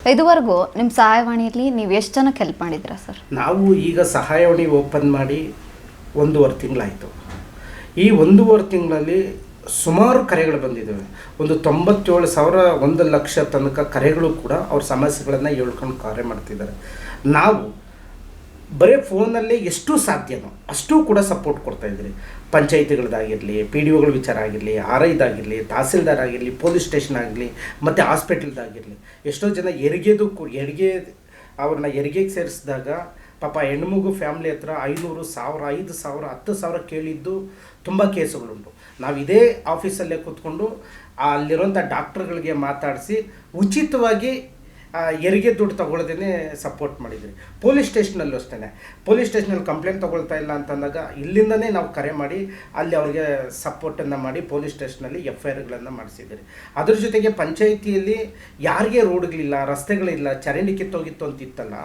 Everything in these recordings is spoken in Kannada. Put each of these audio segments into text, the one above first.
ಇದುವರೆಗೂ ನಿಮ್ಮ ಸಹಾಯವಾಣಿಯಲ್ಲಿ ನೀವು ಎಷ್ಟು ಜನಕ್ಕೆ ಹೆಲ್ಪ್ ಮಾಡಿದ್ದೀರಾ ಸರ್? ನಾವು ಈಗ ಸಹಾಯವಾಣಿ ಓಪನ್ ಮಾಡಿ 1.5 ತಿಂಗಳಾಯಿತು. ಈ 1.5 ತಿಂಗಳಲ್ಲಿ ಸುಮಾರು ಕರೆಗಳು ಬಂದಿದ್ದಾವೆ. ಒಂದು 97,000 1 ಲಕ್ಷ ತನಕ ಕರೆಗಳು ಕೂಡ ಅವ್ರ ಸಮಸ್ಯೆಗಳನ್ನು ಹೇಳ್ಕೊಂಡು ಕಾರ್ಯ ಮಾಡ್ತಿದ್ದಾರೆ. ನಾವು ಬರೀ ಫೋನಲ್ಲಿ ಎಷ್ಟು ಸಾಧ್ಯನೋ ಅಷ್ಟು ಕೂಡ ಸಪೋರ್ಟ್ ಕೊಡ್ತಾಯಿದ್ರಿ. ಪಂಚಾಯಿತಿಗಳದ್ದಾಗಿರಲಿ, ಪಿ ಡಿ ಒಗಳ ವಿಚಾರ ಆಗಿರಲಿ, ಆರ್ ಐದಾಗಿರಲಿ, ತಹಸೀಲ್ದಾರ್ ಆಗಿರಲಿ, ಪೊಲೀಸ್ ಸ್ಟೇಷನ್ ಆಗಲಿ, ಮತ್ತು ಹಾಸ್ಪಿಟಲ್ದಾಗಿರಲಿ. ಎಷ್ಟೋ ಜನ ಅವ್ರನ್ನ ಹೆರಿಗೆಗೆ ಸೇರಿಸಿದಾಗ ಪಾಪ ಹೆಣ್ಮಗು ಫ್ಯಾಮ್ಲಿ ಹತ್ರ 500, 1000, 5,000, 10,000 ಕೇಳಿದ್ದು ತುಂಬ ಕೇಸುಗಳುಂಟು. ನಾವು ಇದೇ ಆಫೀಸಲ್ಲೇ ಕೂತ್ಕೊಂಡು ಅಲ್ಲಿರೋಂಥ ಡಾಕ್ಟ್ರುಗಳಿಗೆ ಮಾತಾಡಿಸಿ ಉಚಿತವಾಗಿ ಹೆರಿಗೆ ದುಡ್ಡು ತೊಗೊಳ್ದೇ ಸಪೋರ್ಟ್ ಮಾಡಿದ್ರಿ. ಪೊಲೀಸ್ ಸ್ಟೇಷನಲ್ಲೂ ಅಷ್ಟೇ, ಪೊಲೀಸ್ ಸ್ಟೇಷನಲ್ಲಿ ಕಂಪ್ಲೇಂಟ್ ತೊಗೊಳ್ತಾ ಇಲ್ಲ ಅಂತಂದಾಗ ಇಲ್ಲಿಂದನೇ ನಾವು ಕರೆ ಮಾಡಿ ಅಲ್ಲಿ ಅವ್ರಿಗೆ ಸಪೋರ್ಟನ್ನು ಮಾಡಿ ಪೊಲೀಸ್ ಸ್ಟೇಷನಲ್ಲಿ FIRಗಳನ್ನು ಮಾಡಿಸಿದ್ದೀರಿ. ಅದ್ರ ಜೊತೆಗೆ ಪಂಚಾಯಿತಿಯಲ್ಲಿ ಯಾರಿಗೆ ರೋಡ್ಗಳಿಲ್ಲ, ರಸ್ತೆಗಳಿಲ್ಲ, ಚರಂಡಿ ಕಿತ್ತೋಗಿತ್ತು ಅಂತಿತ್ತಲ್ಲ,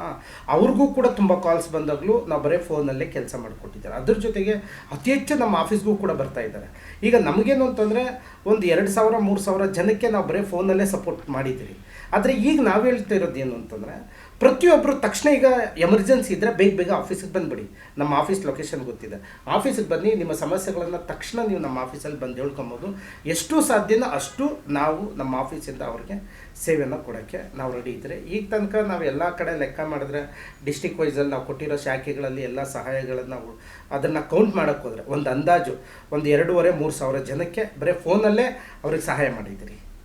ಅವ್ರಿಗೂ ಕೂಡ ತುಂಬ ಕಾಲ್ಸ್ ಬಂದಾಗಲೂ ನಾವು ಬರೀ ಫೋನಲ್ಲೇ ಕೆಲಸ ಮಾಡಿಕೊಟ್ಟಿದ್ದಾರೆ. ಅದ್ರ ಜೊತೆಗೆ ಅತಿ ಹೆಚ್ಚು ನಮ್ಮ ಆಫೀಸ್ಗೂ ಕೂಡ ಬರ್ತಾ ಇದ್ದಾರೆ. ಈಗ ನಮಗೇನು ಅಂತಂದರೆ ಒಂದು 2,000, 3,000 ಜನಕ್ಕೆ ನಾವು ಬರೀ ಫೋನಲ್ಲೇ ಸಪೋರ್ಟ್ ಮಾಡಿದ್ದೀರಿ. ಆದರೆ ಈಗ ನಾವು ಹೇಳ್ತಾ ಇರೋದು ಏನು ಅಂತಂದರೆ, ಪ್ರತಿಯೊಬ್ಬರು ತಕ್ಷಣ ಈಗ ಎಮರ್ಜೆನ್ಸಿ ಇದ್ದರೆ ಬೇಗ ಆಫೀಸಿಗೆ ಬಂದುಬಿಡಿ. ನಮ್ಮ ಆಫೀಸ್ ಲೊಕೇಶನ್ ಗೊತ್ತಿದೆ, ಆಫೀಸಿಗೆ ಬನ್ನಿ. ನಿಮ್ಮ ಸಮಸ್ಯೆಗಳನ್ನು ತಕ್ಷಣ ನೀವು ನಮ್ಮ ಆಫೀಸಲ್ಲಿ ಬಂದು ಹೇಳ್ಕೊಬೋದು. ಎಷ್ಟು ಸಾಧ್ಯನೋ ಅಷ್ಟು ನಾವು ನಮ್ಮ ಆಫೀಸಿಂದ ಅವ್ರಿಗೆ ಸೇವೆಯನ್ನು ಕೊಡೋಕ್ಕೆ ನಾವು ರೆಡಿ ಇದ್ದರೆ. ಈಗ ತನಕ ನಾವು ಎಲ್ಲ ಕಡೆ ಲೆಕ್ಕ ಮಾಡಿದ್ರೆ ಡಿಸ್ಟಿಕ್ ವೈಸಲ್ಲಿ ನಾವು ಕೊಟ್ಟಿರೋ ಶಾಖೆಗಳಲ್ಲಿ ಎಲ್ಲ ಸಹಾಯಗಳನ್ನು ನಾವು ಅದನ್ನು ಕೌಂಟ್ ಮಾಡೋಕ್ಕೆ ಹೋದರೆ ಒಂದು ಅಂದಾಜು 2,500-3,000 ಜನಕ್ಕೆ ಬರೀ ಫೋನಲ್ಲೇ ಅವ್ರಿಗೆ ಸಹಾಯ ಮಾಡಿದ್ದೀರಿ.